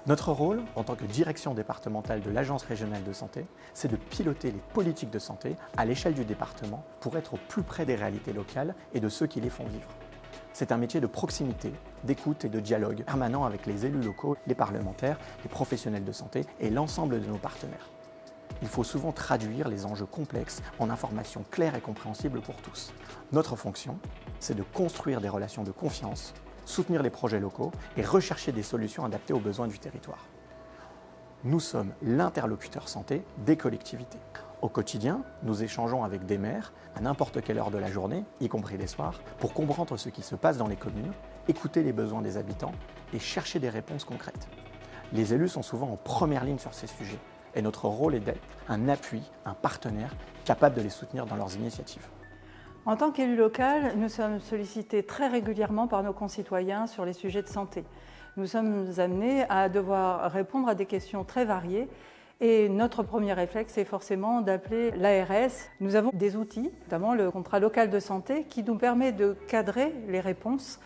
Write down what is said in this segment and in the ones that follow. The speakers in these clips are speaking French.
Notre rôle, en tant que direction départementale de l'Agence régionale de santé, c'est de piloter les politiques de santé à l'échelle du département pour être au plus près des réalités locales et de ceux qui les font vivre. C'est un métier de proximité, d'écoute et de dialogue permanent avec les élus locaux, les parlementaires, les professionnels de santé et l'ensemble de nos partenaires. Il faut souvent traduire les enjeux complexes en informations claires et compréhensibles pour tous. Notre fonction, c'est de construire des relations de confiance, soutenir les projets locaux et rechercher des solutions adaptées aux besoins du territoire. Nous sommes l'interlocuteur santé des collectivités. Au quotidien, nous échangeons avec des maires à n'importe quelle heure de la journée, y compris les soirs, pour comprendre ce qui se passe dans les communes, écouter les besoins des habitants et chercher des réponses concrètes. Les élus sont souvent en première ligne sur ces sujets et notre rôle est d'être un appui, un partenaire capable de les soutenir dans leurs initiatives. En tant qu'élu local, nous sommes sollicités très régulièrement par nos concitoyens sur les sujets de santé. Nous sommes amenés à devoir répondre à des questions très variées et notre premier réflexe est forcément d'appeler l'ARS. Nous avons des outils, notamment le contrat local de santé, qui nous permet de cadrer les réponses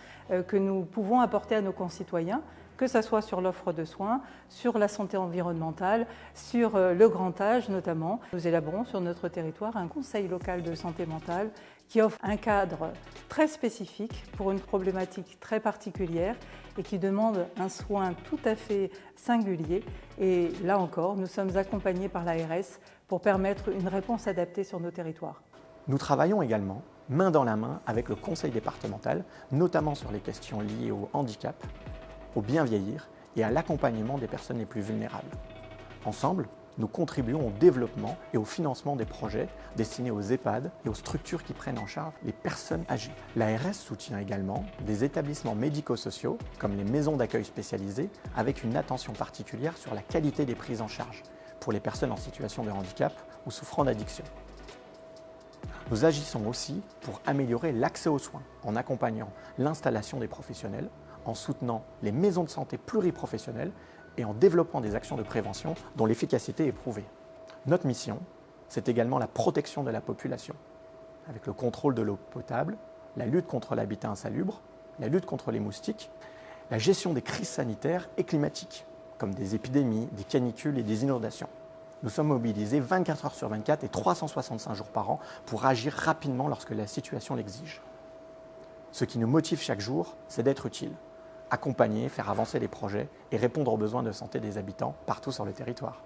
que nous pouvons apporter à nos concitoyens, que ce soit sur l'offre de soins, sur la santé environnementale, sur le grand âge notamment. Nous élaborons sur notre territoire un conseil local de santé mentale qui offre un cadre très spécifique pour une problématique très particulière et qui demande un soin tout à fait singulier. Et là encore, nous sommes accompagnés par l'ARS pour permettre une réponse adaptée sur nos territoires. Nous travaillons également main dans la main avec le conseil départemental, notamment sur les questions liées au handicap, au bien vieillir et à l'accompagnement des personnes les plus vulnérables. Ensemble, nous contribuons au développement et au financement des projets destinés aux EHPAD et aux structures qui prennent en charge les personnes âgées. L'ARS soutient également des établissements médico-sociaux, comme les maisons d'accueil spécialisées, avec une attention particulière sur la qualité des prises en charge pour les personnes en situation de handicap ou souffrant d'addiction. Nous agissons aussi pour améliorer l'accès aux soins en accompagnant l'installation des professionnels, en soutenant les maisons de santé pluriprofessionnelles et en développant des actions de prévention dont l'efficacité est prouvée. Notre mission, c'est également la protection de la population, avec le contrôle de l'eau potable, la lutte contre l'habitat insalubre, la lutte contre les moustiques, la gestion des crises sanitaires et climatiques, comme des épidémies, des canicules et des inondations. Nous sommes mobilisés 24 heures sur 24 et 365 jours par an pour agir rapidement lorsque la situation l'exige. Ce qui nous motive chaque jour, c'est d'être utile, accompagner, faire avancer les projets et répondre aux besoins de santé des habitants partout sur le territoire.